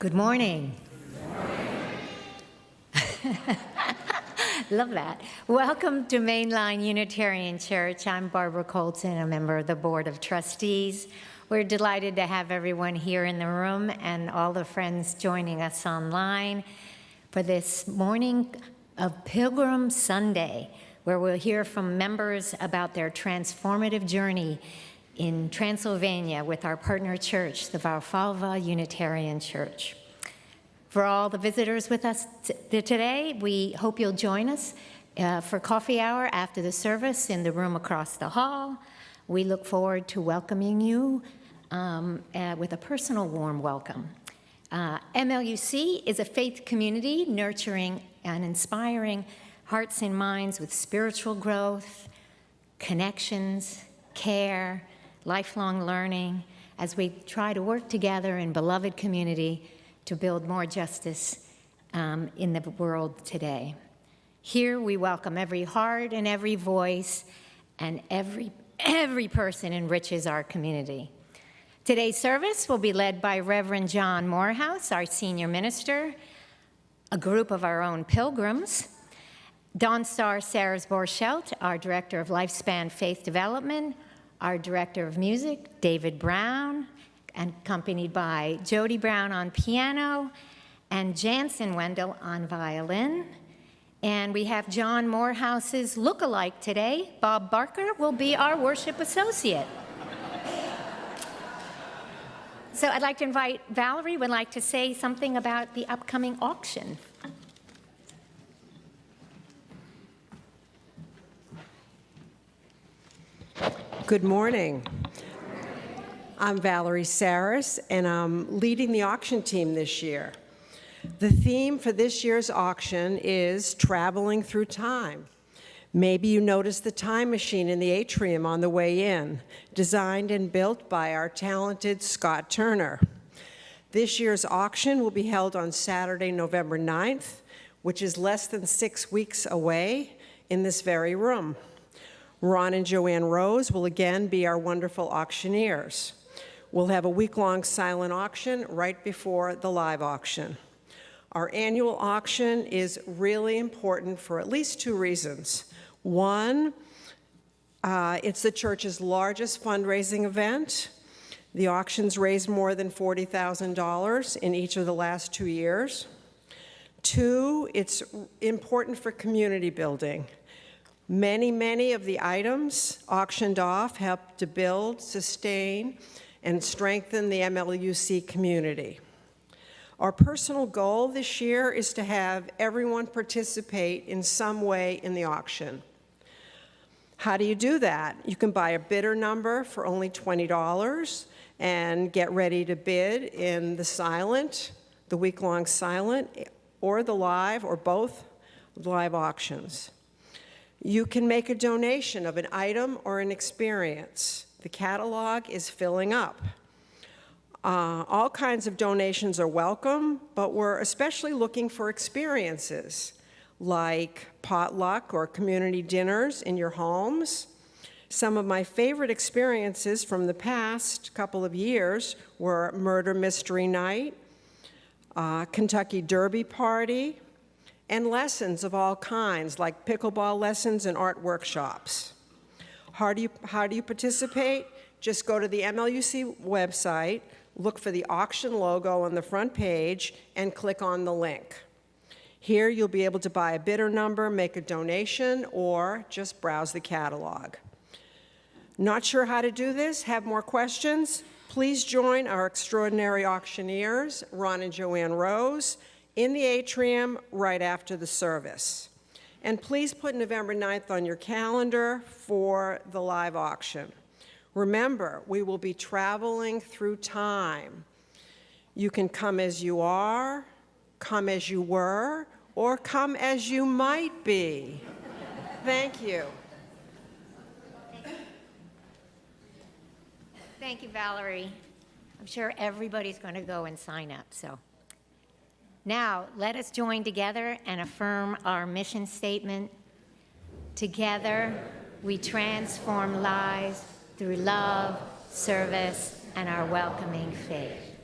Good morning. Love that. Welcome to Mainline Unitarian Church. I'm Barbara Colton, a member of the Board of Trustees. We're delighted to have everyone here in the room and all the friends joining us online for this morning of Pilgrim Sunday, where we'll hear from members about their transformative journey in Transylvania with our partner church, the Valfalva Unitarian Church. For all the visitors with us today, we hope you'll join us for coffee hour after the service in the room across the hall. We look forward to welcoming you with a personal warm welcome. MLUC is a faith community nurturing and inspiring hearts and minds with spiritual growth, connections, care, lifelong learning, as we try to work together in beloved community to build more justice in the world today. Here we welcome every heart and every voice, and every person enriches our community. Today's service will be led by Reverend John Morehouse, our senior minister, a group of our own pilgrims, Dawn Star Sarahs Borchelt, our director of Lifespan Faith Development, our director of music, David Brown, and accompanied by Jody Brown on piano and Jansen Wendell on violin. And we have John Morehouse's look-alike today. Bob Barker will be our worship associate. So I'd like to invite Valerie, would like to say something about the upcoming auction. Good morning. I'm Valerie Saris, and I'm leading the auction team this year. The theme for this year's auction is traveling through time. Maybe you noticed the time machine in the atrium on the way in, designed and built by our talented Scott Turner. This year's auction will be held on Saturday, November 9th, which is less than 6 weeks away in this very room. Ron and Joanne Rose will again be our wonderful auctioneers. We'll have a week-long silent auction right before the live auction. Our annual auction is really important for at least 2 reasons. One, it's the church's largest fundraising event. The auction's raised more than $40,000 in each of the last 2 years. 2, it's important for community building. Many of the items auctioned off help to build, sustain, and strengthen the MLUC community. Our personal goal this year is to have everyone participate in some way in the auction. How do you do that? You can buy a bidder number for only $20 and get ready to bid in the week-long silent, or the live, or both live auctions. You can make a donation of an item or an experience. The catalog is filling up. All kinds of donations are welcome, but we're especially looking for experiences like potluck or community dinners in your homes. Some of my favorite experiences from the past couple of years were Murder Mystery Night, Kentucky Derby Party, and lessons of all kinds like pickleball lessons and art workshops. How do you participate? Just go to the MLUC website, look for the auction logo on the front page, and click on the link. Here you'll be able to buy a bidder number, make a donation, or just browse the catalog. Not sure how to do this? Have more questions? Please join our extraordinary auctioneers, Ron and Joanne Rose, in the atrium right after the service. And please put November 9th on your calendar for the live auction. Remember, we will be traveling through time. You can come as you are, come as you were, or come as you might be. Thank you. Thank you, Valerie. I'm sure everybody's going to go and sign up, so. Now, let us join together and affirm our mission statement. Together, we transform lives through love, service, and our welcoming faith.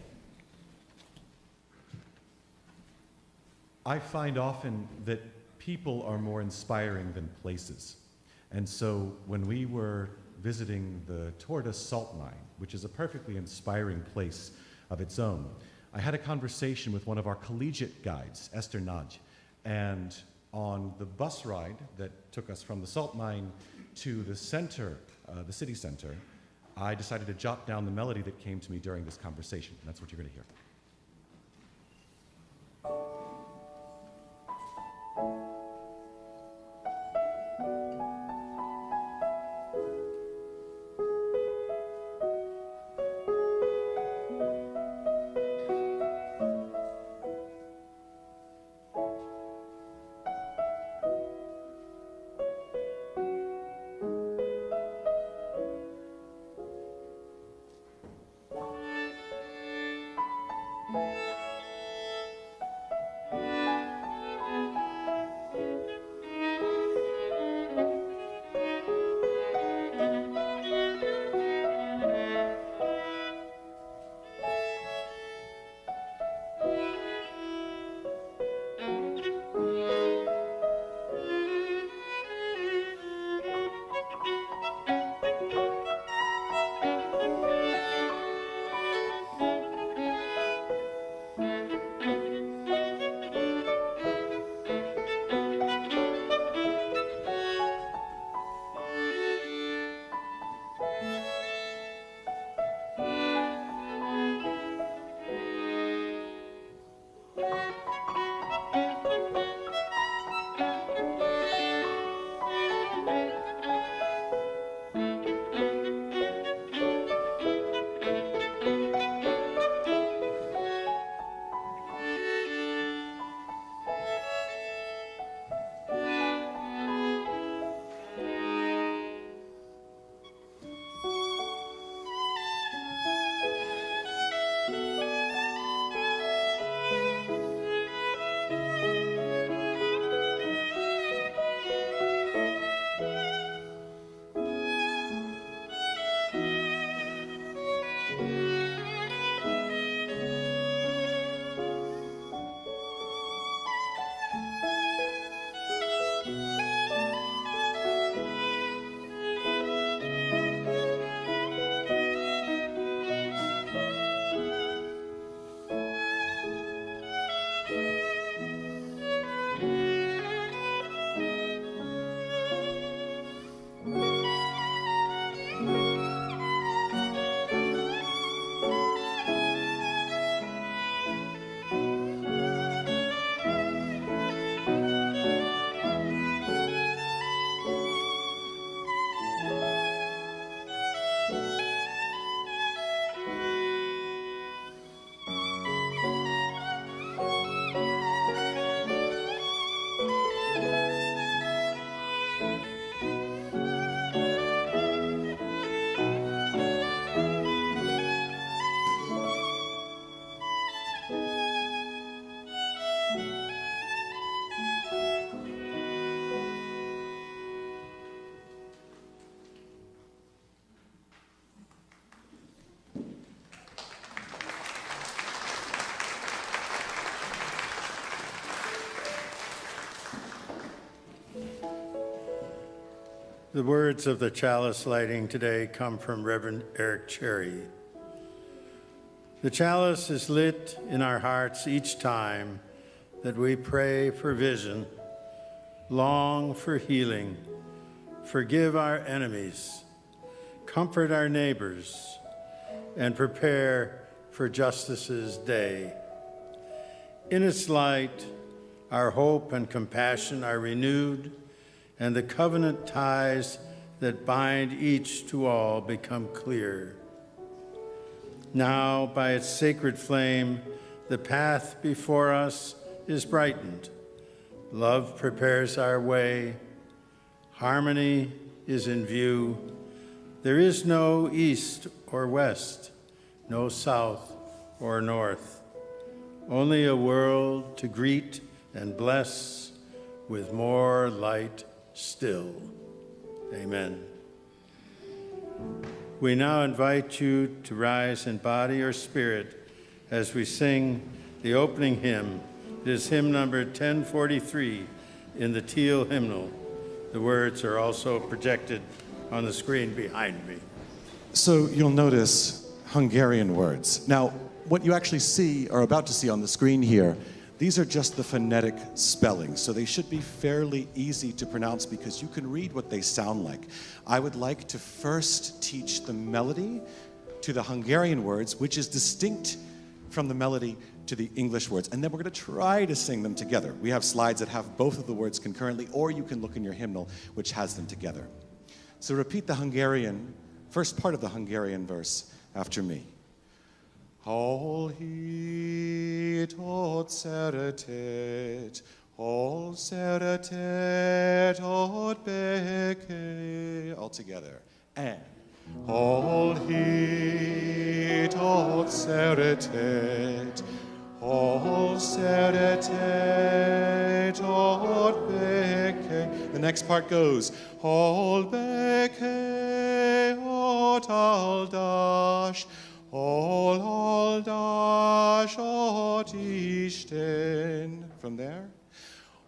I find often that people are more inspiring than places. And so when we were visiting the Tortoise Salt Mine, which is a perfectly inspiring place of its own, I had a conversation with one of our collegiate guides, Esther Naj, and on the bus ride that took us from the salt mine to the center, the city center, I decided to jot down the melody that came to me during this conversation. And that's what you're going to hear. The words of the chalice lighting today come from Reverend Eric Cherry. The chalice is lit in our hearts each time that we pray for vision, long for healing, forgive our enemies, comfort our neighbors, and prepare for Justice's Day. In its light, our hope and compassion are renewed, and the covenant ties that bind each to all become clear. Now, by its sacred flame, the path before us is brightened. Love prepares our way. Harmony is in view. There is no east or west, no south or north. Only a world to greet and bless with more light still. Amen. We now invite you to rise in body or spirit as we sing the opening hymn. It is hymn number 1043, in the teal hymnal. The words are also projected on the screen behind me. So you'll notice Hungarian words. Now, what you actually see, or about to see on the screen here, these are just the phonetic spellings, so they should be fairly easy to pronounce because you can read what they sound like. I would like to first teach the melody to the Hungarian words, which is distinct from the melody to the English words, and then we're going to try to sing them together. We have slides that have both of the words concurrently, or you can look in your hymnal, which has them together. So repeat the Hungarian, first part of the Hungarian verse after me. Hol hit od szeretet, hol szeretet od béke. All together. And hol hit od szeretet, hol szeretet od béke. The next part goes, hol béke od áldás, hol áldás ad Isten. From there.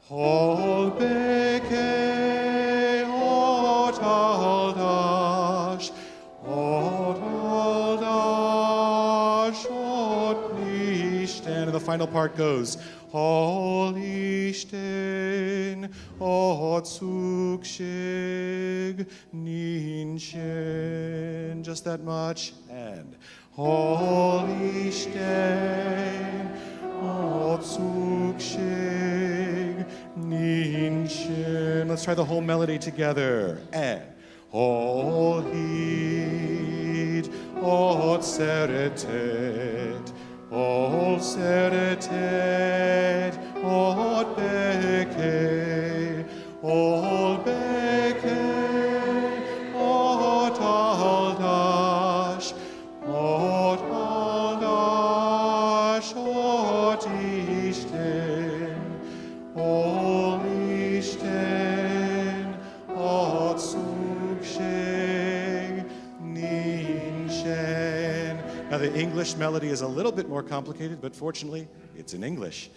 Hol béke ad áldás, ad áldás ad Isten. And the final part goes, hol Isten ad szükség nincsen. Just that much. And hol Isten ad szükség nincsen. Let's try the whole melody together. And hol hit ad szeretet, hol szeretet ad béke, hol béke ad áldás, ad áldás ad Isten, hol Isten ad szükség nincsen. Now the English melody is a little bit more complicated, but fortunately it's in English.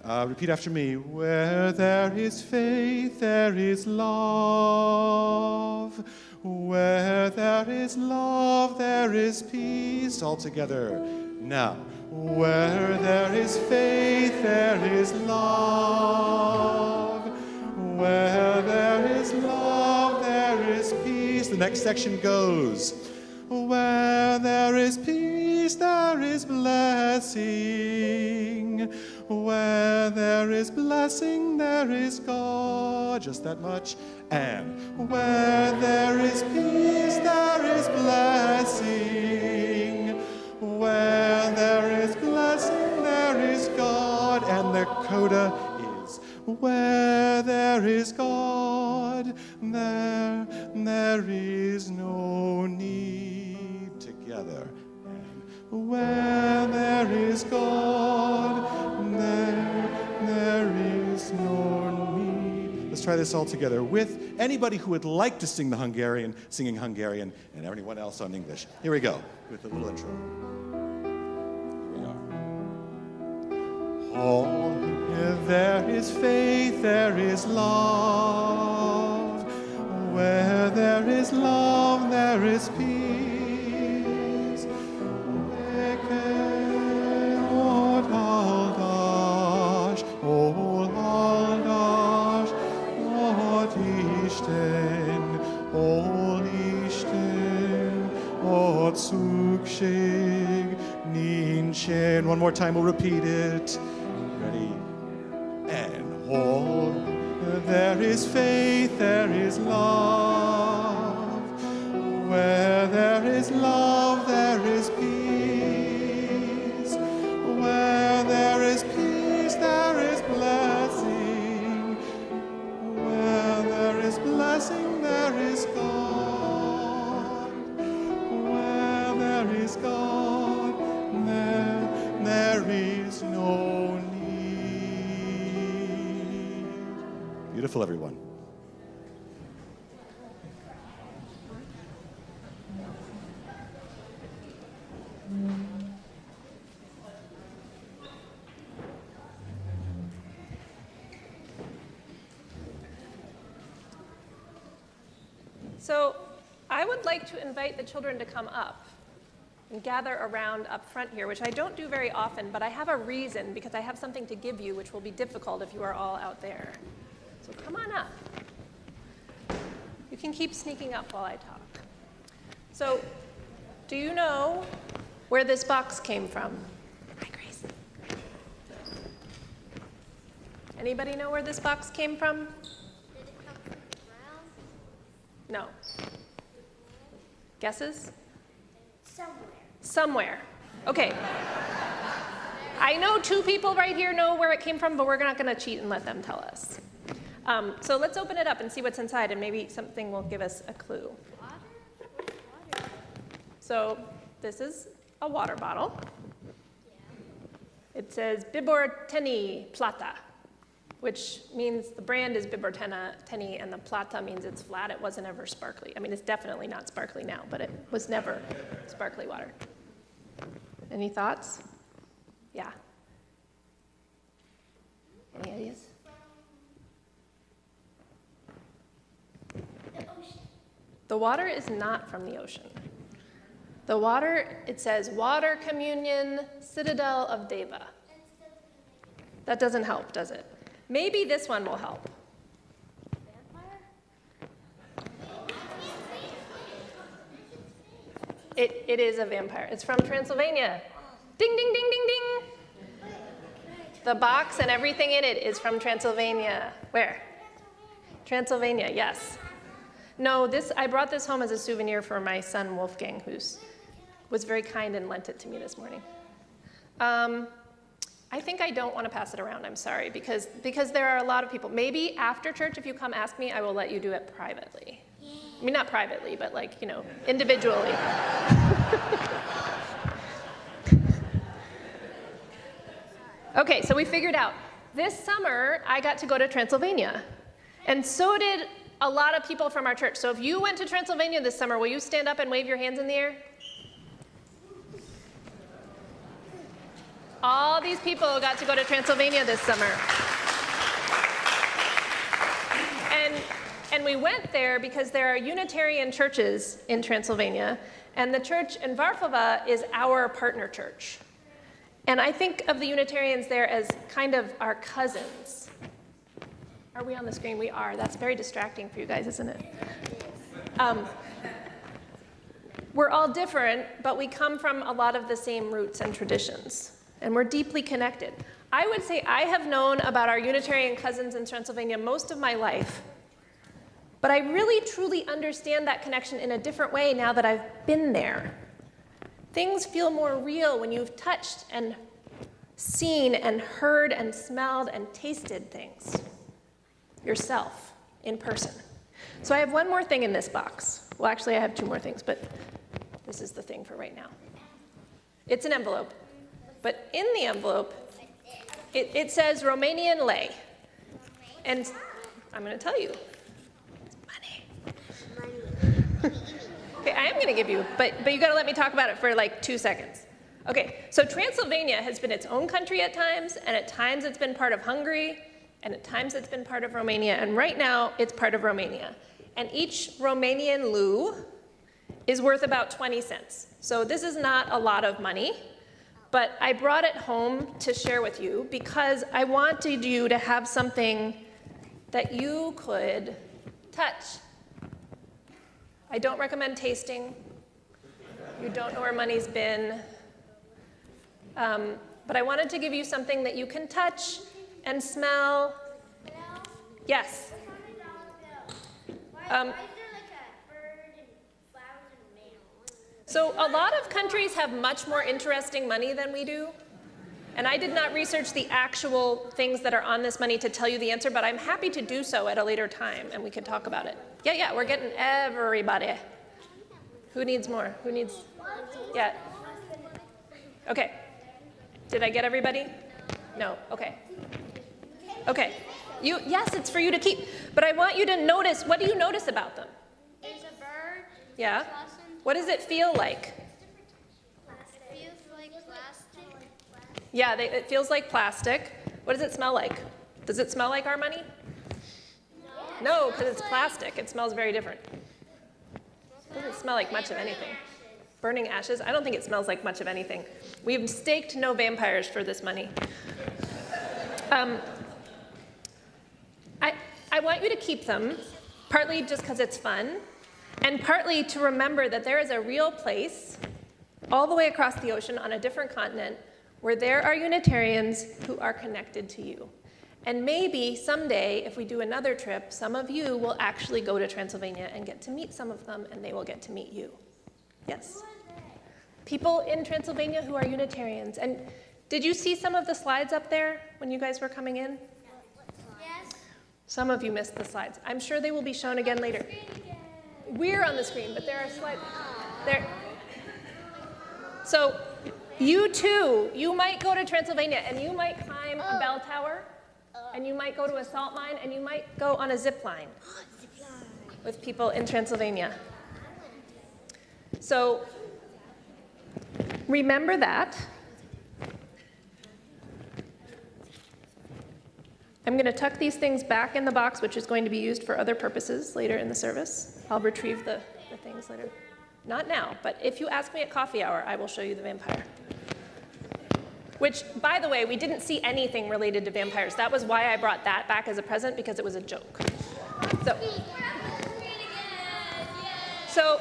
Repeat after me. Where there is faith, there is love. Where there is love, there is peace. All together. Now, where there is faith, there is love. Where there is love, there is peace. The next section goes. Where there is peace, there is blessing. Where there is blessing, there is God. Just that much. And where there is peace, there is blessing. Where there is blessing, there is God. And the coda is, where there is God, there is no need. Together. And where there is God, there is no need. Let's try this all together with anybody who would like to sing the Hungarian, singing Hungarian, and everyone else on English. Here we go, with a little intro. Here we are. Oh, there is faith, there is love. Where there is love, there is peace. Szükség nincsen. One more time, we'll repeat it. Ready? And hold. There is faith, there is love. Where there is love, there is peace. Where there is peace, there is blessing. Where there is blessing, there is God. God, there is no need. Beautiful, everyone. So I would like to invite the children to come up and gather around up front here, which I don't do very often, but I have a reason because I have something to give you, which will be difficult if you are all out there. So come on up. You can keep sneaking up while I talk. So do you know where this box came from? Hi, Grace. Anybody know where this box came from? Did it come from Brown? No. Guesses? Somewhere. Somewhere. Okay. I know 2 people right here know where it came from, but we're not going to cheat and let them tell us. So let's open it up and see what's inside, and maybe something will give us a clue. Water? What's water? So this is a water bottle. Yeah. It says Bibor Teni Plata, which means the brand is Bibor Teni, and the Plata means it's flat. It wasn't ever sparkly. I mean, it's definitely not sparkly now, but it was never sparkly water. Any thoughts? Yeah. Any ideas? The ocean. The water is not from the ocean. The water, it says Water Communion, Citadel of Deva. That doesn't help, does it? Maybe this one will help. It is a vampire. It's from Transylvania. Ding, ding, ding, ding, ding. The box and everything in it is from Transylvania. Where? Transylvania, yes. No, I brought this home as a souvenir for my son Wolfgang, who was very kind and lent it to me this morning. I think I don't want to pass it around, I'm sorry, because there are a lot of people. Maybe after church, if you come ask me, I will let you do it privately. I mean, not privately, but like, individually. Okay, so we figured out. This summer, I got to go to Transylvania. And so did a lot of people from our church. So if you went to Transylvania this summer, will you stand up and wave your hands in the air? All these people got to go to Transylvania this summer. And we went there because there are Unitarian churches in Transylvania, and the church in Varfova is our partner church. And I think of the Unitarians there as kind of our cousins. Are we on the screen? We are. That's very distracting for you guys, isn't it? We're all different, but we come from a lot of the same roots and traditions, and we're deeply connected. I would say I have known about our Unitarian cousins in Transylvania most of my life, but I really truly understand that connection in a different way now that I've been there. Things feel more real when you've touched and seen and heard and smelled and tasted things yourself in person. So I have one more thing in this box. Well, actually, I have 2 more things, but this is the thing for right now. It's an envelope, but in the envelope, it says Romanian lei. And I'm going to tell you, it's money. Okay, I am going to give you, but you got to let me talk about it for like 2 seconds. Okay, so Transylvania has been its own country at times, and at times it's been part of Hungary, and at times it's been part of Romania, and right now it's part of Romania. And each Romanian leu is worth about 20 cents. So this is not a lot of money, but I brought it home to share with you because I wanted you to have something that you could touch. I don't recommend tasting. You don't know where money's been. But I wanted to give you something that you can touch and smell. Yes. Why is there like a bird and flowers and mail? So a lot of countries have much more interesting money than we do. And I did not research the actual things that are on this money to tell you the answer, but I'm happy to do so at a later time, and we can talk about it. Yeah, we're getting everybody. Who needs more? Who needs? Yeah. Okay. Did I get everybody? No. Okay. Okay. Yes, it's for you to keep. But I want you to notice, what do you notice about them? There's a bird. Yeah? What does it feel like? It feels like plastic. Yeah, it feels like plastic. What does it smell like? Does it smell like our money? No, because it's plastic. It smells very different. doesn't smell like much of anything. Burning ashes? I don't think it smells like much of anything. We've staked no vampires for this money. I want you to keep them, partly just because it's fun, and partly to remember that there is a real place all the way across the ocean on a different continent where there are Unitarians who are connected to you. And maybe someday, if we do another trip, some of you will actually go to Transylvania and get to meet some of them, and they will get to meet you. Yes? People in Transylvania who are Unitarians. And did you see some of the slides up there when you guys were coming in? Yes. Some of you missed the slides. I'm sure they will be shown again later. We're on the screen, but there are slides there. So you too, you might go to Transylvania and you might climb a bell tower, and you might go to a salt mine, and you might go on a zip line with people in Transylvania. So remember that. I'm going to tuck these things back in the box, which is going to be used for other purposes later in the service. I'll retrieve the things later. Not now, but if you ask me at coffee hour, I will show you the vampire. Which, by the way, we didn't see anything related to vampires. That was why I brought that back as a present, because it was a joke. So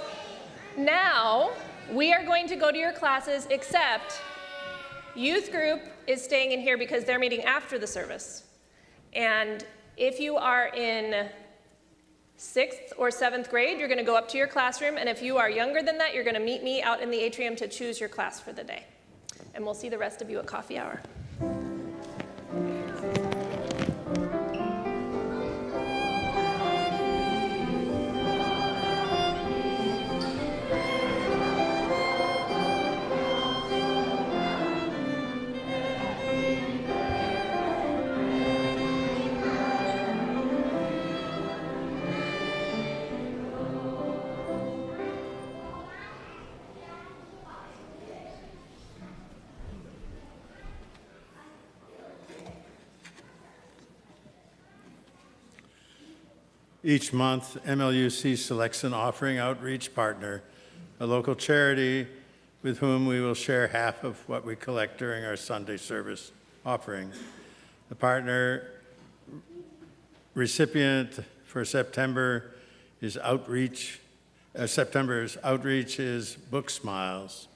now we are going to go to your classes, except youth group is staying in here because they're meeting after the service. And if you are in 6th or 7th grade, you're going to go up to your classroom. And if you are younger than that, you're going to meet me out in the atrium to choose your class for the day. And we'll see the rest of you at coffee hour. Each month, MLUC selects an offering outreach partner, a local charity with whom we will share half of what we collect during our Sunday service offering. The partner recipient for September's outreach is Book Smiles.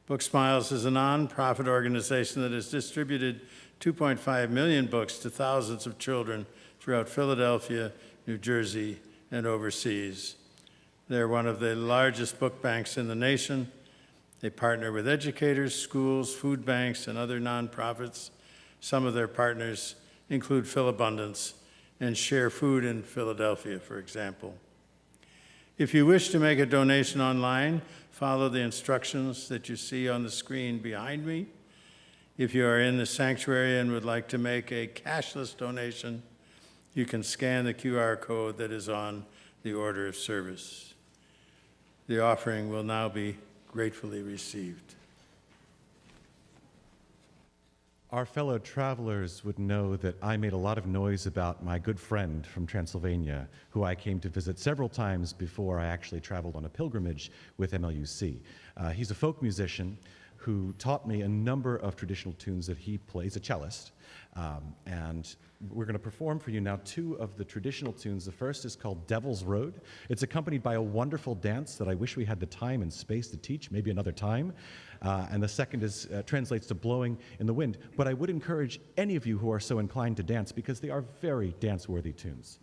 Book Smiles is a nonprofit organization that has distributed 2.5 million books to thousands of children throughout Philadelphia, New Jersey, and overseas. They're one of the largest book banks in the nation. They partner with educators, schools, food banks, and other nonprofits. Some of their partners include Philabundance and Share Food in Philadelphia, for example. If you wish to make a donation online, follow the instructions that you see on the screen behind me. If you are in the sanctuary and would like to make a cashless donation, you can scan the QR code that is on the order of service. The offering will now be gratefully received. Our fellow travelers would know that I made a lot of noise about my good friend from Transylvania, who I came to visit several times before I actually traveled on a pilgrimage with MLUC. He's a folk musician who taught me a number of traditional tunes that he plays, a cellist. And we're going to perform for you now two of the traditional tunes. The first is called Devil's Road. It's accompanied by a wonderful dance that I wish we had the time and space to teach, maybe another time. And the second is translates to Blowing in the Wind. But I would encourage any of you who are so inclined to dance, because they are very dance-worthy tunes.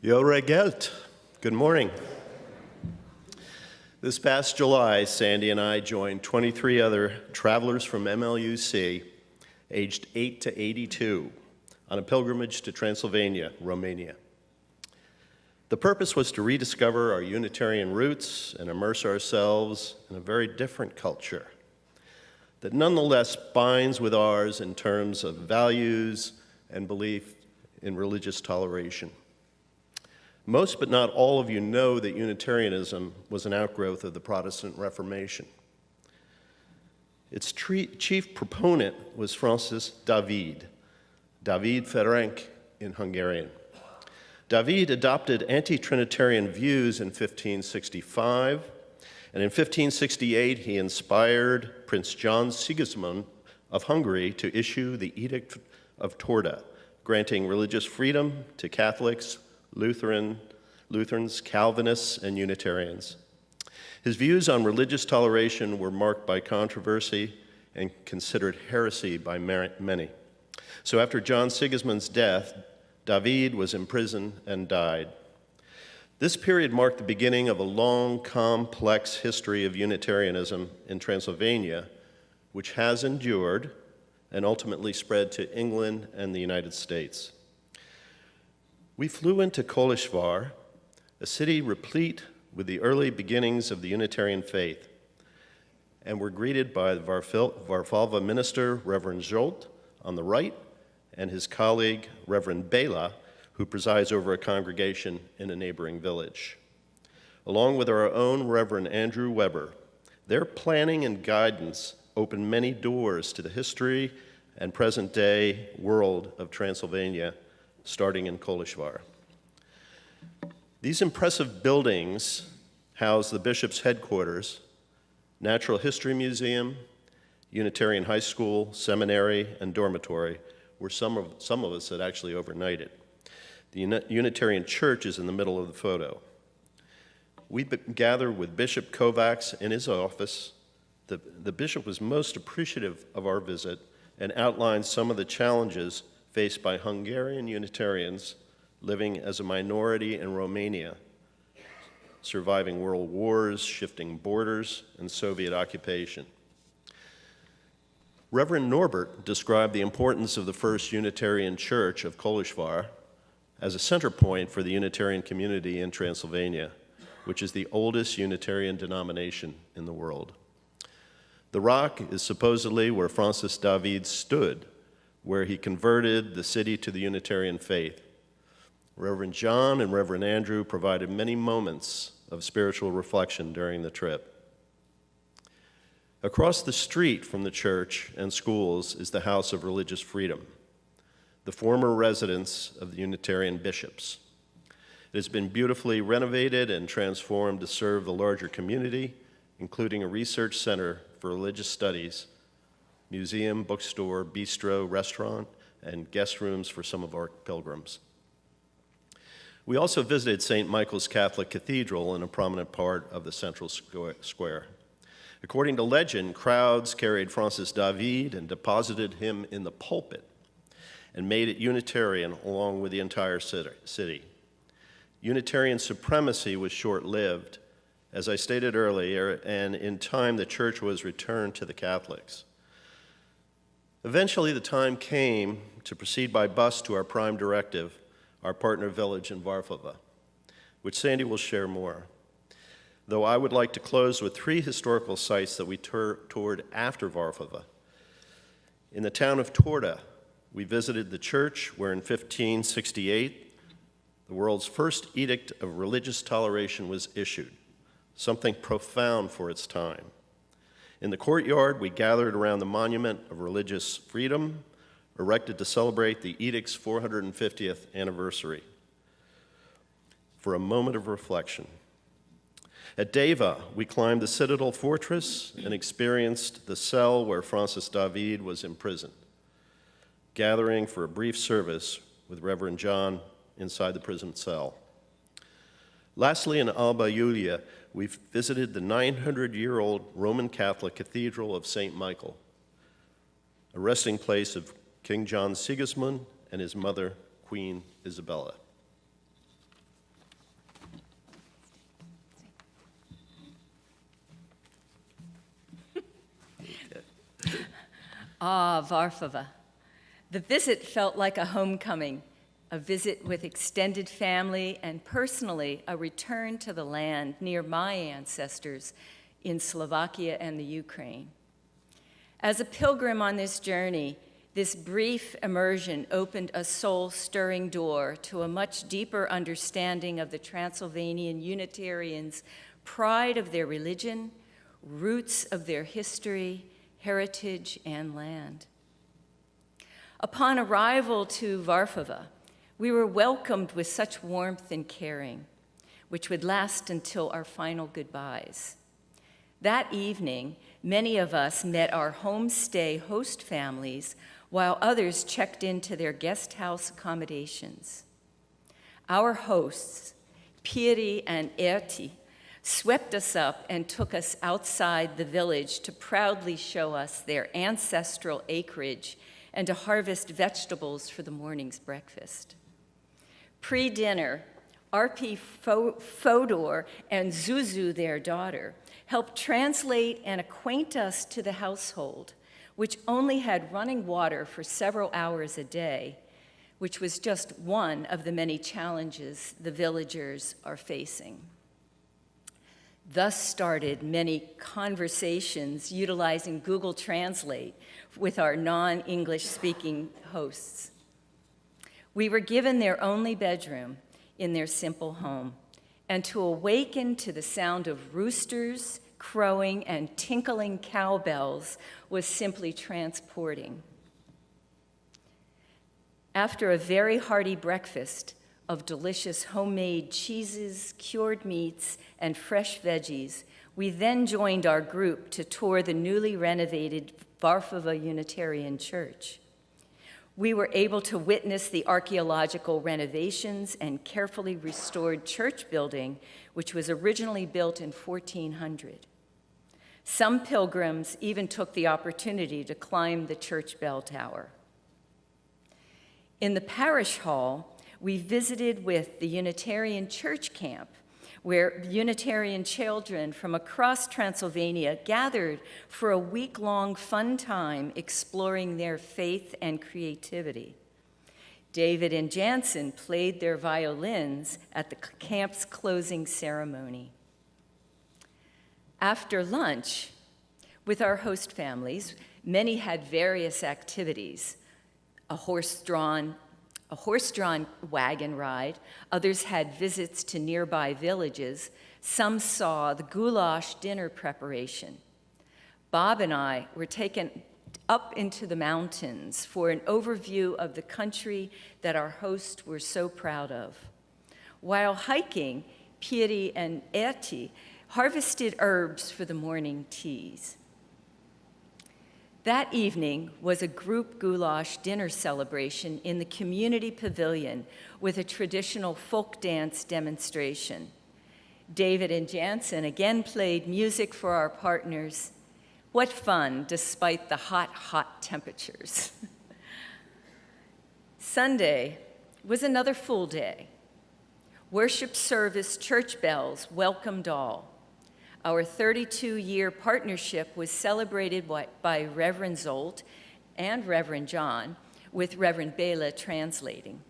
Jore Gelt. Good morning. This past July, Sandy and I joined 23 other travelers from MLUC, aged 8 to 82, on a pilgrimage to Transylvania, Romania. The purpose was to rediscover our Unitarian roots and immerse ourselves in a very different culture that nonetheless binds with ours in terms of values and belief in religious toleration. Most but not all of you know that Unitarianism was an outgrowth of the Protestant Reformation. Its chief proponent was Francis David Ferenc in Hungarian. David adopted anti-Trinitarian views in 1565, and in 1568 he inspired Prince John Sigismund of Hungary to issue the Edict of Torda, granting religious freedom to Catholics, Lutherans, Calvinists, and Unitarians. His views on religious toleration were marked by controversy and considered heresy by many. So after John Sigismund's death, David was imprisoned and died. This period marked the beginning of a long, complex history of Unitarianism in Transylvania, which has endured and ultimately spread to England and the United States. We flew into Kolishvar, a city replete with the early beginnings of the Unitarian faith, and were greeted by the Varfalva minister, Reverend Zsolt, on the right, and his colleague, Reverend Bela, who presides over a congregation in a neighboring village. Along with our own Reverend Andrew Weber, their planning and guidance opened many doors to the history and present-day world of Transylvania, starting in Kolishvar. These impressive buildings house the bishop's headquarters, Natural History Museum, Unitarian High School, seminary, and dormitory, where some of us had actually overnighted. The Unitarian Church is in the middle of the photo. We gathered with Bishop Kovacs in his office. The bishop was most appreciative of our visit and outlined some of the challenges faced by Hungarian Unitarians living as a minority in Romania, surviving world wars, shifting borders, and Soviet occupation. Reverend Norbert described the importance of the First Unitarian Church of Kolishvar as a center point for the Unitarian community in Transylvania, which is the oldest Unitarian denomination in the world. The rock is supposedly where Francis David stood, where he converted the city to the Unitarian faith. Reverend John and Reverend Andrew provided many moments of spiritual reflection during the trip. Across the street from the church and schools is the House of Religious Freedom, the former residence of the Unitarian bishops. It has been beautifully renovated and transformed to serve the larger community, including a research center for religious studies, museum, bookstore, bistro, restaurant, and guest rooms for some of our pilgrims. We also visited St. Michael's Catholic Cathedral in a prominent part of the central square. According to legend, crowds carried Francis David and deposited him in the pulpit and made it Unitarian along with the entire city. Unitarian supremacy was short-lived, as I stated earlier, and in time the church was returned to the Catholics. Eventually, the time came to proceed by bus to our prime directive, our partner village in Varfalva, which Sandy will share more. Though I would like to close with 3 historical sites that we toured after Varfalva. In the town of Torda, we visited the church where in 1568, the world's first edict of religious toleration was issued, something profound for its time. In the courtyard, we gathered around the monument of religious freedom, erected to celebrate the edict's 450th anniversary, for a moment of reflection. At Deva, we climbed the citadel fortress and experienced the cell where Francis David was imprisoned, gathering for a brief service with Reverend John inside the prison cell. Lastly, in Alba Iulia, we visited the 900-year-old Roman Catholic Cathedral of St. Michael, a resting place of King John Sigismund and his mother, Queen Isabella. Ah, Varfova. The visit felt like a homecoming, a visit with extended family, and personally, a return to the land near my ancestors in Slovakia and the Ukraine. As a pilgrim on this journey, this brief immersion opened a soul-stirring door to a much deeper understanding of the Transylvanian Unitarians' pride of their religion, roots of their history, heritage, and land. Upon arrival to Varfova, we were welcomed with such warmth and caring, which would last until our final goodbyes. That evening, many of us met our homestay host families while others checked into their guest house accommodations. Our hosts, Piri and Erti, swept us up and took us outside the village to proudly show us their ancestral acreage and to harvest vegetables for the morning's breakfast. Pre-dinner, R.P. Fodor and Zuzu, their daughter, helped translate and acquaint us to the household, which only had running water for several hours a day, which was just one of the many challenges the villagers are facing. Thus started many conversations utilizing Google Translate with our non-English speaking hosts. We were given their only bedroom in their simple home, and to awaken to the sound of roosters, crowing, and tinkling cowbells was simply transporting. After a very hearty breakfast of delicious homemade cheeses, cured meats, and fresh veggies, we then joined our group to tour the newly renovated Varfova Unitarian Church. We were able to witness the archaeological renovations and carefully restored church building, which was originally built in 1400. Some pilgrims even took the opportunity to climb the church bell tower. In the parish hall, we visited with the Unitarian church camp, where Unitarian children from across Transylvania gathered for a week-long fun time exploring their faith and creativity. David and Jansen played their violins at the camp's closing ceremony. After lunch, with our host families, many had various activities: a horse-drawn wagon ride, others had visits to nearby villages, some saw the goulash dinner preparation. Bob and I were taken up into the mountains for an overview of the country that our hosts were so proud of. While hiking, Piri and Erti harvested herbs for the morning teas. That evening was a group goulash dinner celebration in the community pavilion with a traditional folk dance demonstration. David and Jansen again played music for our partners. What fun, despite the hot, hot temperatures. Sunday was another full day. Worship service, church bells welcomed all. Our 32-year partnership was celebrated by Reverend Zolt and Reverend John, with Reverend Bela translating.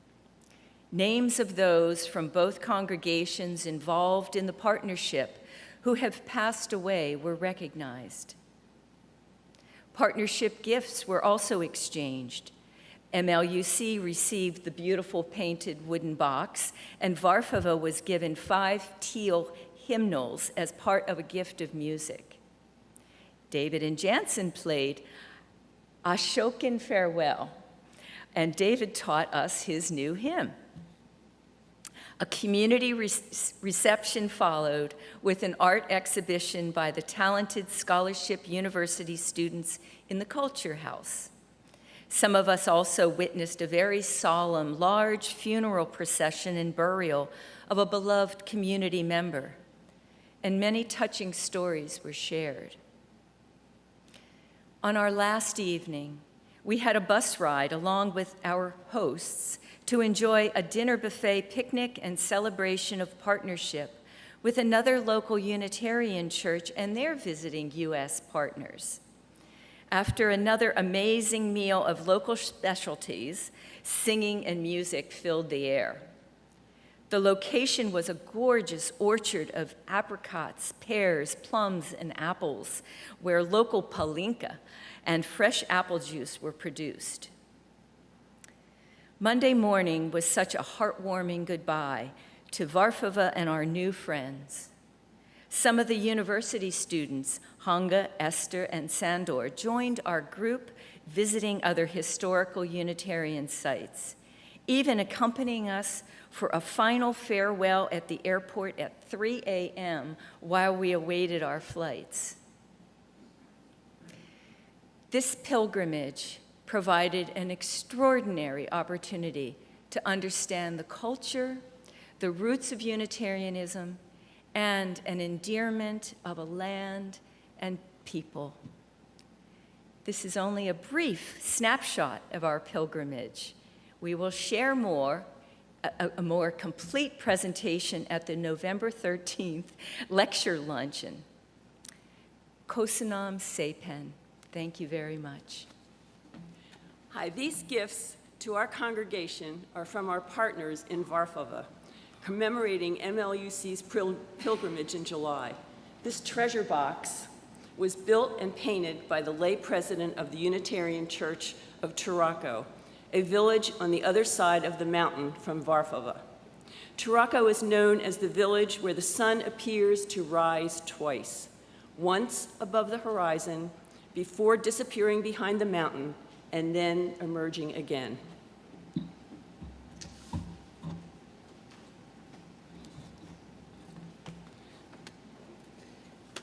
Names of those from both congregations involved in the partnership who have passed away were recognized. Partnership gifts were also exchanged. MLUC received the beautiful painted wooden box, and Varfova was given 5 teal hymnals as part of a gift of music. David and Jansen played Ashokin Farewell, and David taught us his new hymn. A community reception followed with an art exhibition by the talented Scholarship University students in the Culture House. Some of us also witnessed a very solemn, large funeral procession and burial of a beloved community member, and many touching stories were shared. On our last evening, we had a bus ride along with our hosts to enjoy a dinner buffet picnic and celebration of partnership with another local Unitarian church and their visiting U.S. partners. After another amazing meal of local specialties, singing and music filled the air. The location was a gorgeous orchard of apricots, pears, plums, and apples, where local palinka and fresh apple juice were produced. Monday morning was such a heartwarming goodbye to Varfova and our new friends. Some of the university students, Hanga, Esther, and Sandor, joined our group visiting other historical Unitarian sites, even accompanying us for a final farewell at the airport at 3 a.m. while we awaited our flights. This pilgrimage provided an extraordinary opportunity to understand the culture, the roots of Unitarianism, and an endearment of a land and people. This is only a brief snapshot of our pilgrimage. We will share a more complete presentation at the November 13th lecture luncheon. Kosanam Sepen. Thank you very much. Hi, these gifts to our congregation are from our partners in Varfova, commemorating MLUC's pilgrimage in July. This treasure box was built and painted by the lay president of the Unitarian Church of Turako, a village on the other side of the mountain from Varfova. Turako is known as the village where the sun appears to rise twice, once above the horizon, before disappearing behind the mountain, and then emerging again.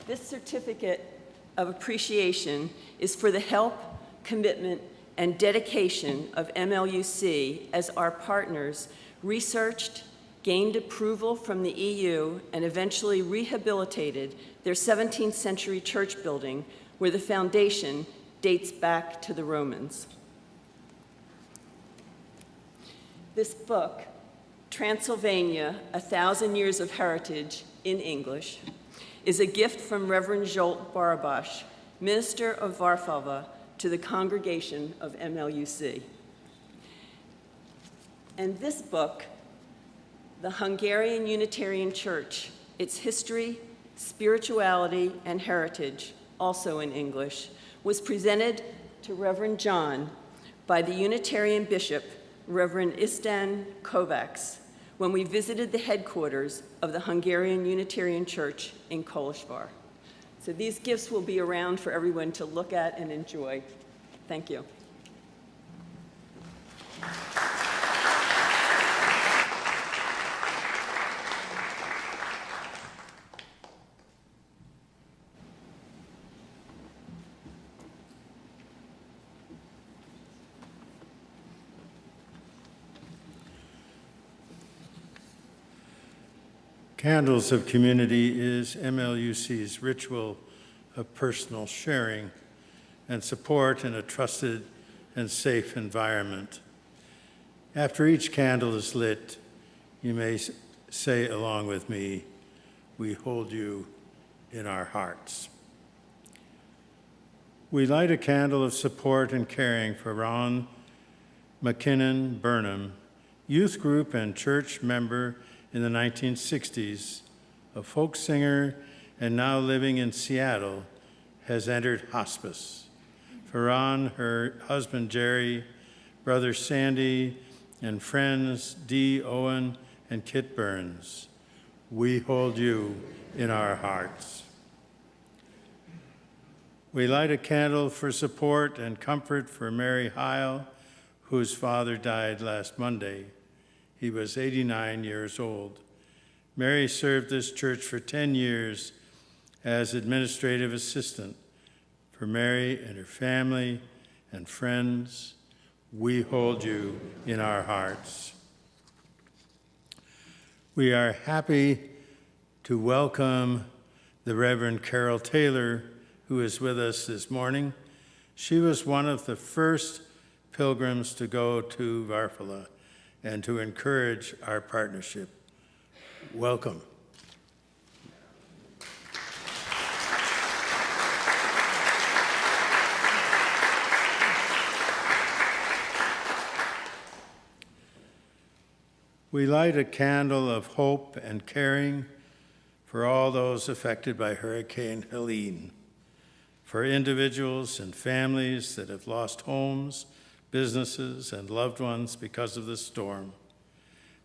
This certificate of appreciation is for the help, commitment, and dedication of MLUC as our partners researched, gained approval from the EU, and eventually rehabilitated their 17th century church building where the foundation dates back to the Romans. This book, Transylvania, 1,000 Years of Heritage in English, is a gift from Reverend Zsolt Barabash, minister of Varfova, to the congregation of MLUC. And this book, The Hungarian Unitarian Church, Its History, Spirituality, and Heritage, also in English, was presented to Reverend John by the Unitarian Bishop, Reverend István Kovács, when we visited the headquarters of the Hungarian Unitarian Church in Kolozsvár. So these gifts will be around for everyone to look at and enjoy. Thank you. Candles of Community is MLUC's ritual of personal sharing and support in a trusted and safe environment. After each candle is lit, you may say along with me, "We hold you in our hearts." We light a candle of support and caring for Ron McKinnon Burnham, youth group and church member in the 1960s, a folk singer and now living in Seattle, has entered hospice. For Ron, her husband Jerry, brother Sandy, and friends Dee Owen and Kit Burns, we hold you in our hearts. We light a candle for support and comfort for Mary Heil, whose father died last Monday. He was 89 years old. Mary served this church for 10 years as administrative assistant. For Mary and her family and friends, we hold you in our hearts. We are happy to welcome the Reverend Carol Taylor, who is with us this morning. She was one of the first pilgrims to go to Varfova and to encourage our partnership. Welcome. we light a candle of hope and caring for all those affected by Hurricane Helene, for individuals and families that have lost homes, businesses, and loved ones because of the storm.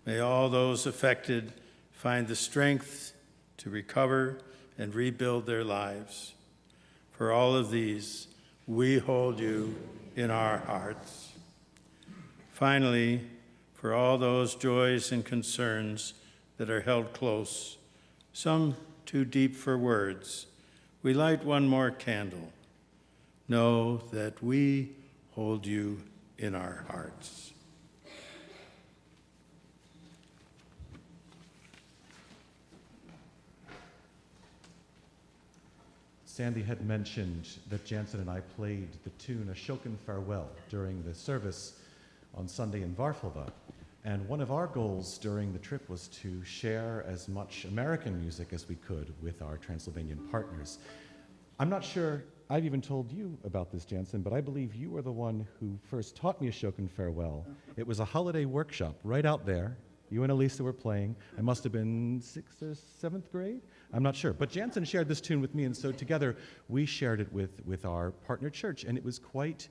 May all those affected find the strength to recover and rebuild their lives. For all of these, we hold you in our hearts. Finally, for all those joys and concerns that are held close, some too deep for words, we light one more candle. Know that we hold you in our hearts. Sandy had mentioned that Jansen and I played the tune Ashokan Farewell during the service on Sunday in Varfova. And one of our goals during the trip was to share as much American music as we could with our Transylvanian partners. I'm not sure I've even told you about this, Jansen, but I believe you were the one who first taught me Ashokan Farewell. It was a holiday workshop right out there. You and Elisa were playing. I must have been 6th or 7th grade? I'm not sure. But Jansen shared this tune with me, and so together we shared it with our partner church, and it was quite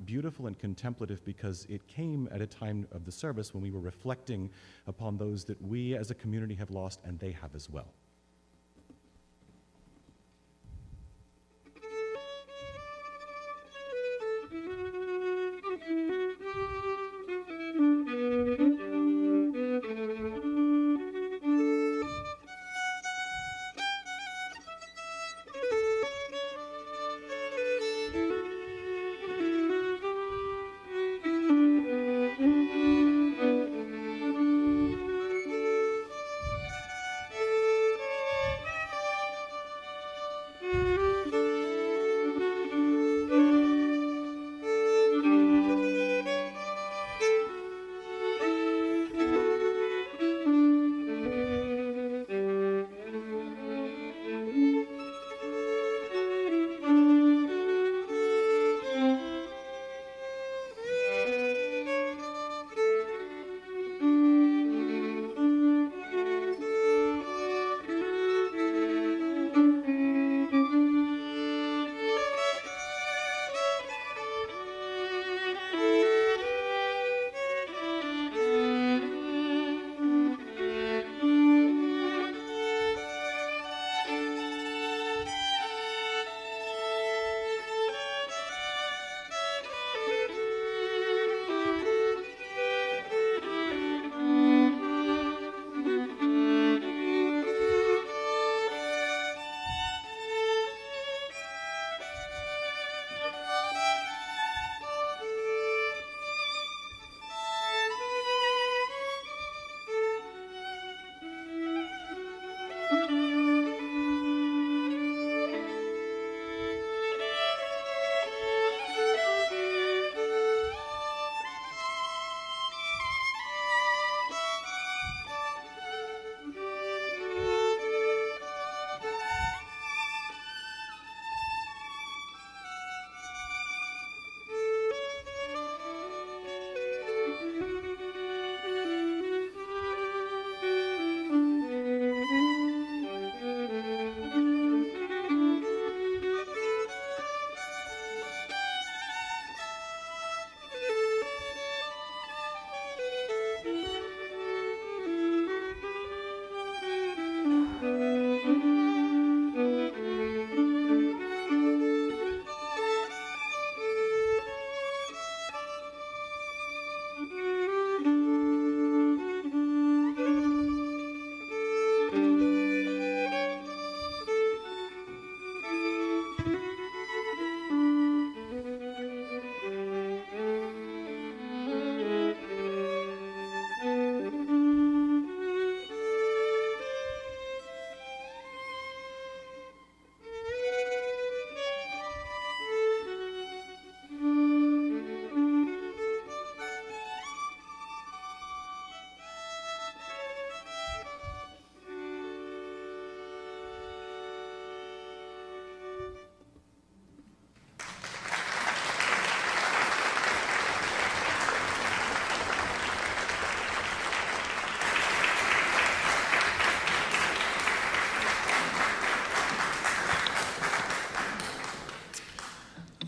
beautiful and contemplative because it came at a time of the service when we were reflecting upon those that we as a community have lost, and they have as well.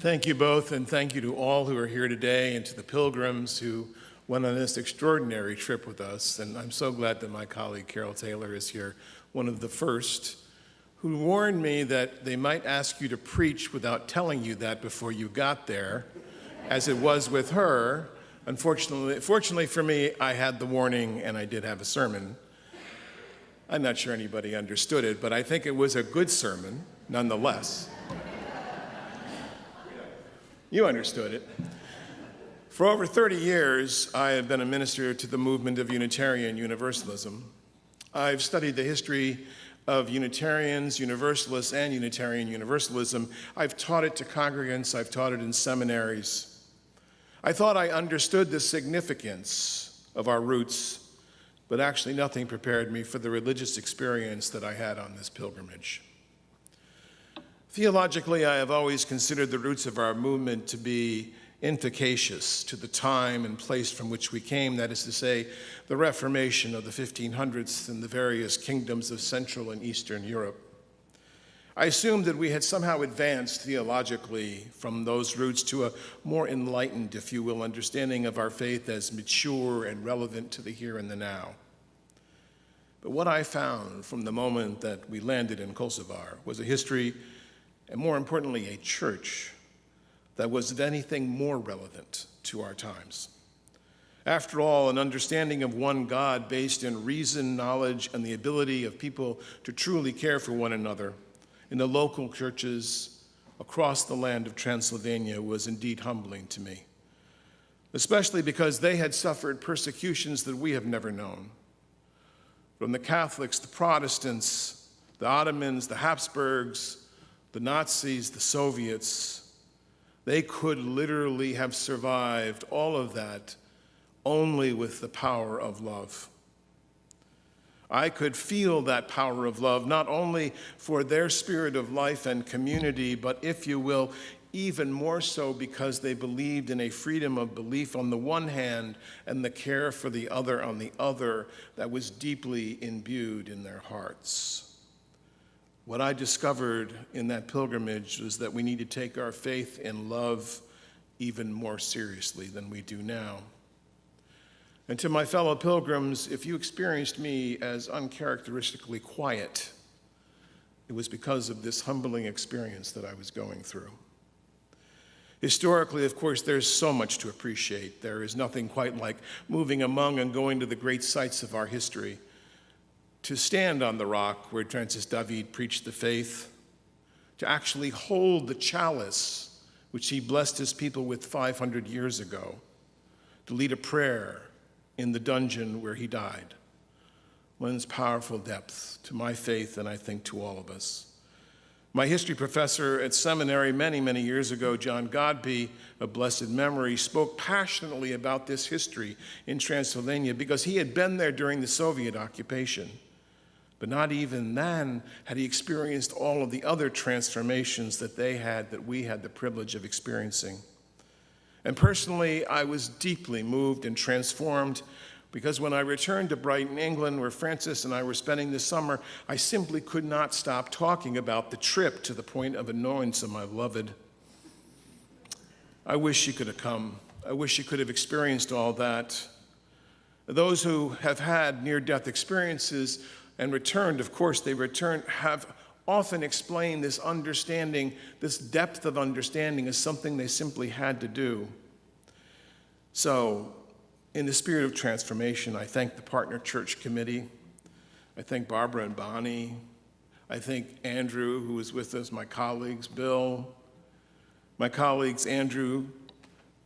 Thank you both, and thank you to all who are here today and to the pilgrims who went on this extraordinary trip with us. And I'm so glad that my colleague Carol Taylor is here, one of the first, who warned me that they might ask you to preach without telling you that before you got there, as it was with her. Fortunately for me, I had the warning and I did have a sermon. I'm not sure anybody understood it, but I think it was a good sermon nonetheless. You understood it. For over 30 years, I have been a minister to the movement of Unitarian Universalism. I've studied the history of Unitarians, Universalists, and Unitarian Universalism. I've taught it to congregants. I've taught it in seminaries. I thought I understood the significance of our roots, but actually nothing prepared me for the religious experience that I had on this pilgrimage. Theologically, I have always considered the roots of our movement to be inefficacious to the time and place from which we came, that is to say, the Reformation of the 1500s and the various kingdoms of Central and Eastern Europe. I assumed that we had somehow advanced theologically from those roots to a more enlightened, if you will, understanding of our faith as mature and relevant to the here and the now. But what I found from the moment that we landed in Kosovar was a history, and more importantly, a church that was, if anything, more relevant to our times. After all, an understanding of one God based in reason, knowledge, and the ability of people to truly care for one another in the local churches across the land of Transylvania was indeed humbling to me, especially because they had suffered persecutions that we have never known. From the Catholics, the Protestants, the Ottomans, the Habsburgs, the Nazis, the Soviets, they could literally have survived all of that only with the power of love. I could feel that power of love, not only for their spirit of life and community, but, if you will, even more so because they believed in a freedom of belief on the one hand and the care for the other on the other that was deeply imbued in their hearts. What I discovered in that pilgrimage was that we need to take our faith in love even more seriously than we do now. And to my fellow pilgrims, if you experienced me as uncharacteristically quiet, it was because of this humbling experience that I was going through. Historically, of course, there's so much to appreciate. There is nothing quite like moving among and going to the great sites of our history, to stand on the rock where Francis David preached the faith, to actually hold the chalice which he blessed his people with 500 years ago, to lead a prayer in the dungeon where he died, lends powerful depth to my faith and I think to all of us. My history professor at seminary many, many years ago, John Godby, of blessed memory, spoke passionately about this history in Transylvania because he had been there during the Soviet occupation. But not even then had he experienced all of the other transformations that we had the privilege of experiencing. And personally, I was deeply moved and transformed because when I returned to Brighton, England, where Francis and I were spending the summer, I simply could not stop talking about the trip to the point of annoyance of my beloved. I wish she could have come. I wish she could have experienced all that. Those who have had near-death experiences and returned, of course they returned, have often explained this understanding, this depth of understanding as something they simply had to do. So, in the spirit of transformation, I thank the Partner Church Committee. I thank Barbara and Bonnie. I thank Andrew, who was with us, my colleagues, Bill, my colleagues Andrew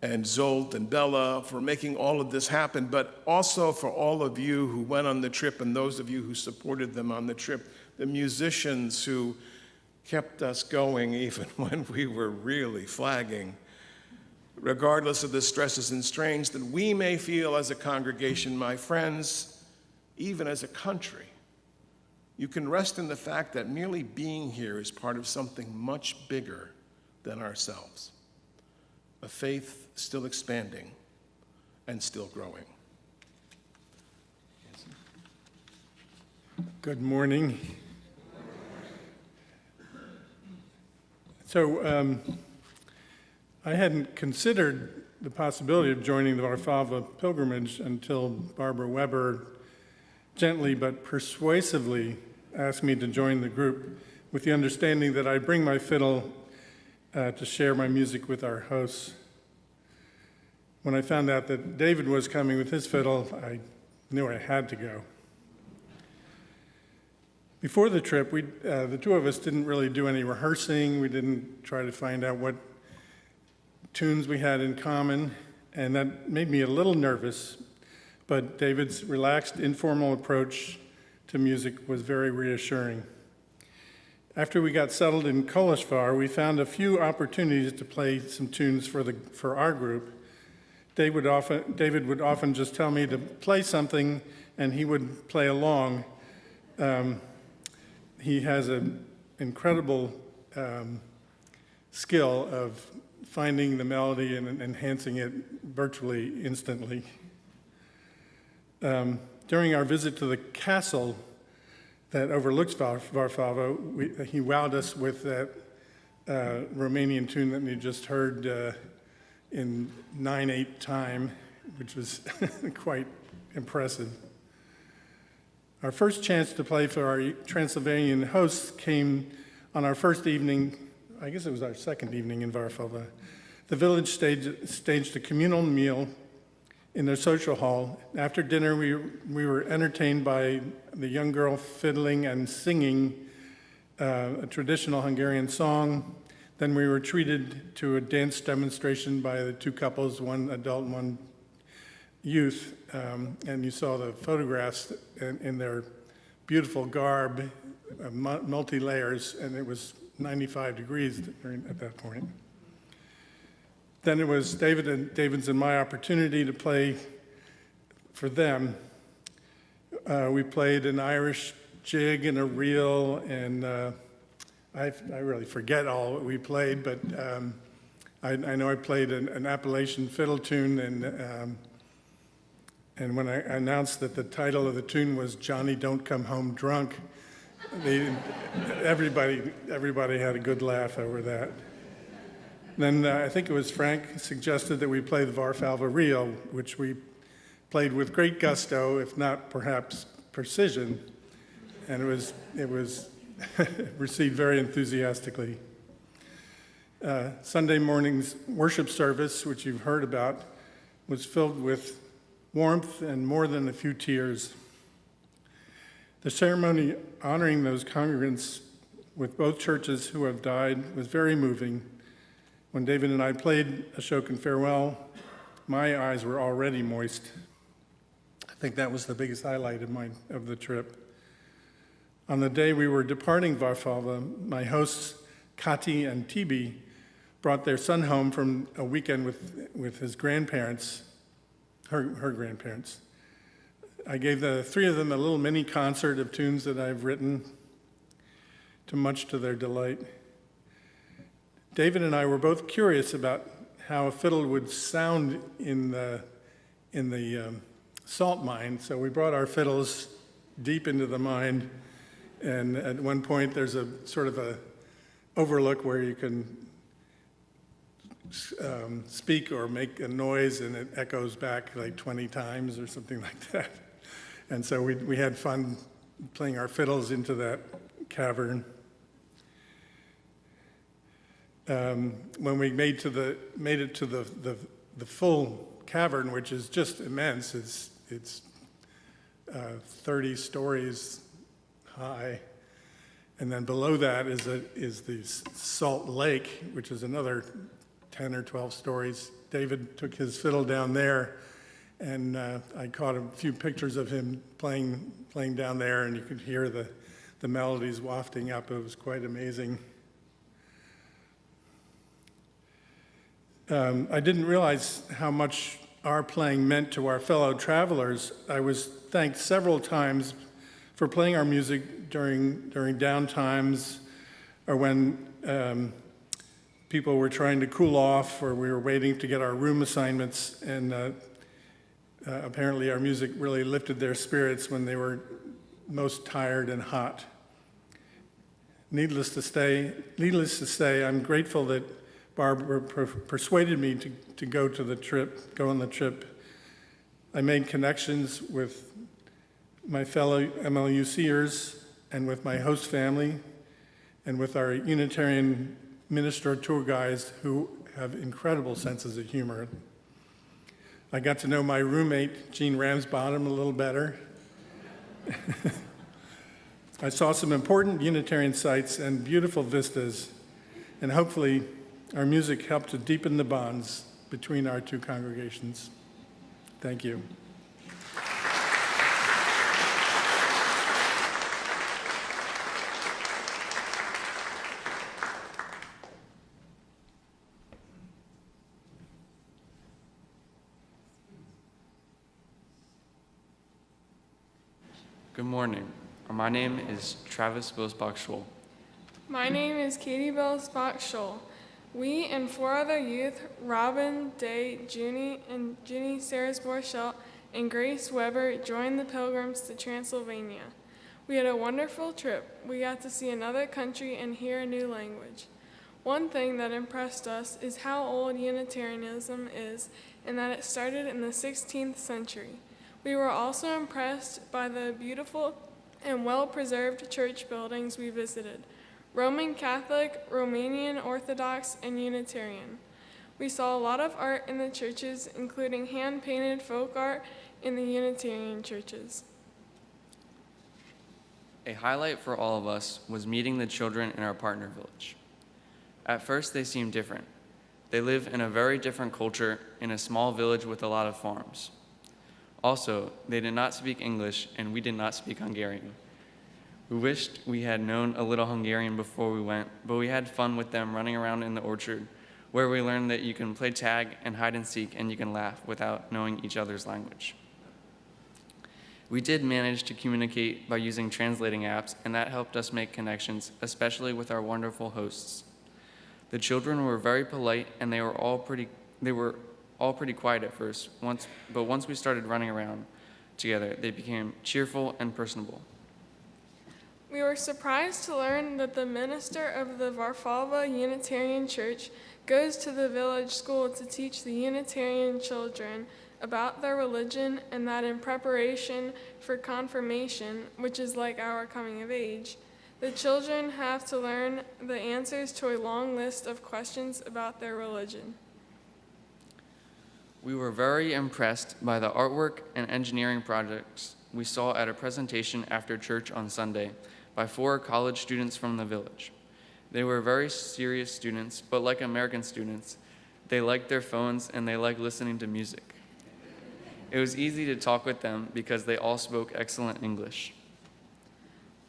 and Zolt and Bella for making all of this happen, but also for all of you who went on the trip and those of you who supported them on the trip, the musicians who kept us going even when we were really flagging. Regardless of the stresses and strains that we may feel as a congregation, my friends, even as a country, you can rest in the fact that merely being here is part of something much bigger than ourselves. A faith still expanding and still growing. Good morning. So I hadn't considered the possibility of joining the Varfava pilgrimage until Barbara Weber gently but persuasively asked me to join the group with the understanding that I bring my fiddle to share my music with our hosts. When I found out that David was coming with his fiddle, I knew I had to go. Before the trip, the two of us didn't really do any rehearsing. We didn't try to find out what tunes we had in common, and that made me a little nervous, but David's relaxed, informal approach to music was very reassuring. After we got settled in Koleshvar, we found a few opportunities to play some tunes for our group. David would often just tell me to play something, and he would play along. He has an incredible skill of finding the melody and enhancing it virtually instantly. During our visit to the castle that overlooks Varfava, he wowed us with that Romanian tune that you just heard in 9/8 time, which was quite impressive. Our first chance to play for our Transylvanian hosts came on our first evening, I guess it was our second evening in Varfova. The village staged a communal meal in their social hall. After dinner, we were entertained by the young girl fiddling and singing a traditional Hungarian song. Then we were treated to a dance demonstration by the two couples, one adult and one youth, and you saw the photographs in their beautiful garb, multi-layers, and it was 95 degrees at that point. Then it was David's and my opportunity to play for them. We played an Irish jig and a reel, and I really forget all what we played, but I know I played an Appalachian fiddle tune, and when I announced that the title of the tune was "Johnny Don't Come Home Drunk," everybody had a good laugh over that. Then I think it was Frank suggested that we play the Varfalva reel, which we played with great gusto, if not perhaps precision, and it was received very enthusiastically. Sunday morning's worship service, which you've heard about, was filled with warmth and more than a few tears. The ceremony honoring those congregants with both churches who have died was very moving. When David and I played Ashokan Farewell, my eyes were already moist. I think that was the biggest highlight of the trip. On the day we were departing Varfalva, my hosts, Kati and Tibi, brought their son home from a weekend with his grandparents, her grandparents. I gave the three of them a little mini concert of tunes that I've written, much to their delight. David and I were both curious about how a fiddle would sound in the salt mine, so we brought our fiddles deep into the mine, and at one point there's a sort of a overlook where you can speak or make a noise and it echoes back like 20 times or something like that. And so we had fun playing our fiddles into that cavern. When we made it to the full cavern, which is just immense, it's 30 stories high, and then below that is the salt lake, which is another 10 or 12 stories. David took his fiddle down there, and I caught a few pictures of him playing down there, and you could hear the melodies wafting up. It was quite amazing. I didn't realize how much our playing meant to our fellow travelers. I was thanked several times for playing our music during down times, or when people were trying to cool off, or we were waiting to get our room assignments, and apparently our music really lifted their spirits when they were most tired and hot. Needless to say, I'm grateful that Barbara persuaded me to go on the trip. I made connections with my fellow MLUCers and with my host family and with our Unitarian minister tour guides who have incredible senses of humor. I got to know my roommate, Gene Ramsbottom, a little better. I saw some important Unitarian sites and beautiful vistas, and hopefully our music helped to deepen the bonds between our two congregations. Thank you. Good morning. My name is Travis Bosbach-Scholl. My name is Katie Bosbach-Scholl. We and 4 other youth, Robin, Day, Junie, and Ginny Saras-Borchelt, and Grace Weber, joined the Pilgrims to Transylvania. We had a wonderful trip. We got to see another country and hear a new language. One thing that impressed us is how old Unitarianism is and that it started in the 16th century. We were also impressed by the beautiful and well-preserved church buildings we visited: Roman Catholic, Romanian Orthodox, and Unitarian. We saw a lot of art in the churches, including hand-painted folk art in the Unitarian churches. A highlight for all of us was meeting the children in our partner village. At first, they seemed different. They live in a very different culture in a small village with a lot of farms. Also, they did not speak English, and we did not speak Hungarian. We wished we had known a little Hungarian before we went, but we had fun with them running around in the orchard, where we learned that you can play tag and hide and seek, and you can laugh without knowing each other's language. We did manage to communicate by using translating apps, and that helped us make connections, especially with our wonderful hosts. The children were very polite, and they were all pretty quiet at first, but once we started running around together, they became cheerful and personable. We were surprised to learn that the minister of the Warfalva Unitarian Church goes to the village school to teach the Unitarian children about their religion, and that in preparation for confirmation, which is like our coming of age, the children have to learn the answers to a long list of questions about their religion. We were very impressed by the artwork and engineering projects we saw at a presentation after church on Sunday by 4 college students from the village. They were very serious students, but like American students, they liked their phones and they liked listening to music. It was easy to talk with them because they all spoke excellent English.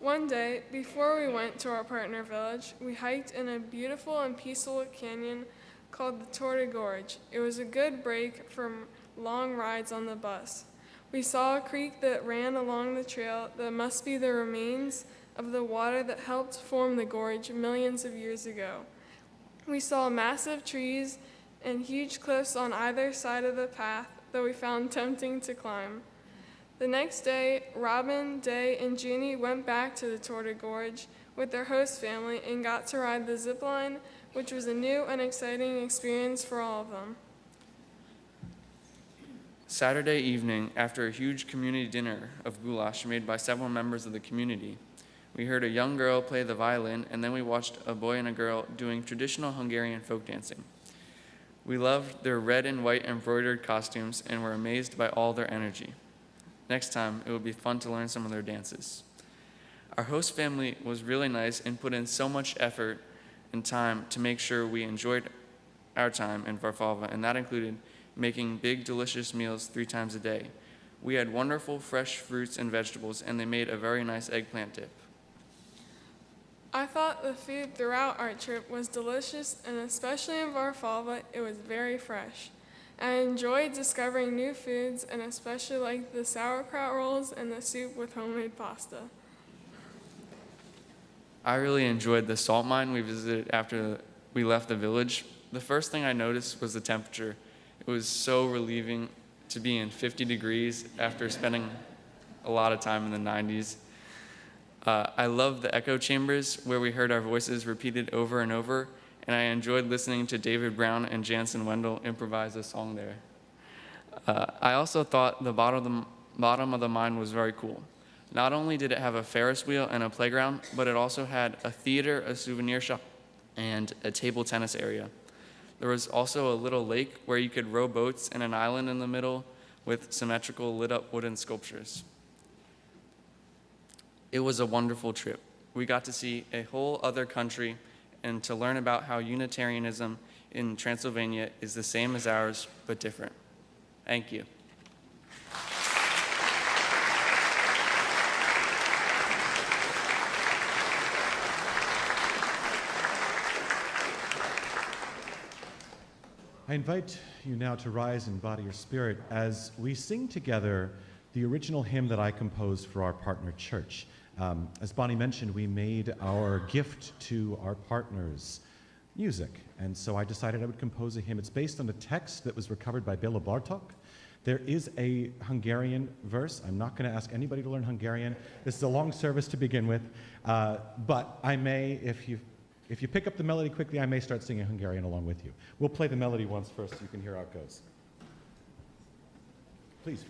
One day, before we went to our partner village, we hiked in a beautiful and peaceful canyon called the Torta Gorge. It was a good break from long rides on the bus. We saw a creek that ran along the trail that must be the remains of the water that helped form the gorge millions of years ago. We saw massive trees and huge cliffs on either side of the path that we found tempting to climb. The next day, Robin, Day, and Junie went back to the Torta Gorge with their host family and got to ride the zip line, which was a new and exciting experience for all of them. Saturday evening, after a huge community dinner of goulash made by several members of the community, we heard a young girl play the violin, and then we watched a boy and a girl doing traditional Hungarian folk dancing. We loved their red and white embroidered costumes and were amazed by all their energy. Next time, it would be fun to learn some of their dances. Our host family was really nice and put in so much effort and time to make sure we enjoyed our time in Warfalva, and that included making big, delicious meals 3 times a day. We had wonderful fresh fruits and vegetables, and they made a very nice eggplant dip. I thought the food throughout our trip was delicious, and especially in Warfalva, it was very fresh. I enjoyed discovering new foods, and especially liked the sauerkraut rolls and the soup with homemade pasta. I really enjoyed the salt mine we visited after we left the village. The first thing I noticed was the temperature. It was so relieving to be in 50 degrees after spending a lot of time in the 90s. I loved the echo chambers where we heard our voices repeated over and over, and I enjoyed listening to David Brown and Jansen Wendell improvise a song there. I also thought the bottom of the mine was very cool. Not only did it have a Ferris wheel and a playground, but it also had a theater, a souvenir shop, and a table tennis area. There was also a little lake where you could row boats and an island in the middle with symmetrical lit-up wooden sculptures. It was a wonderful trip. We got to see a whole other country and to learn about how Unitarianism in Transylvania is the same as ours, but different. Thank you. I invite you now to rise in body or spirit as we sing together the original hymn that I composed for our partner church. As Bonnie mentioned, we made our gift to our partners music, and so I decided I would compose a hymn. It's based on a text that was recovered by Béla Bartók. There is a Hungarian verse. I'm not going to ask anybody to learn Hungarian. This is a long service to begin with, but I may, if you pick up the melody quickly, I may start singing Hungarian along with you. We'll play the melody once first so you can hear how it goes. Please.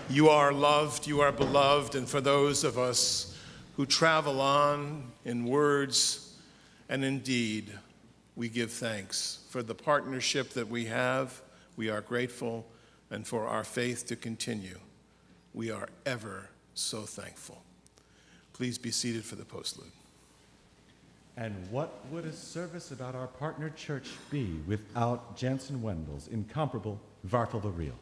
You are loved, you are beloved, and for those of us who travel on in words and in deed. We give thanks for the partnership that we have. We are grateful, and for our faith to continue. We are ever so thankful. Please be seated for the postlude. And what would a service about our partner church be without Jansen Wendell's incomparable Varfel the Real?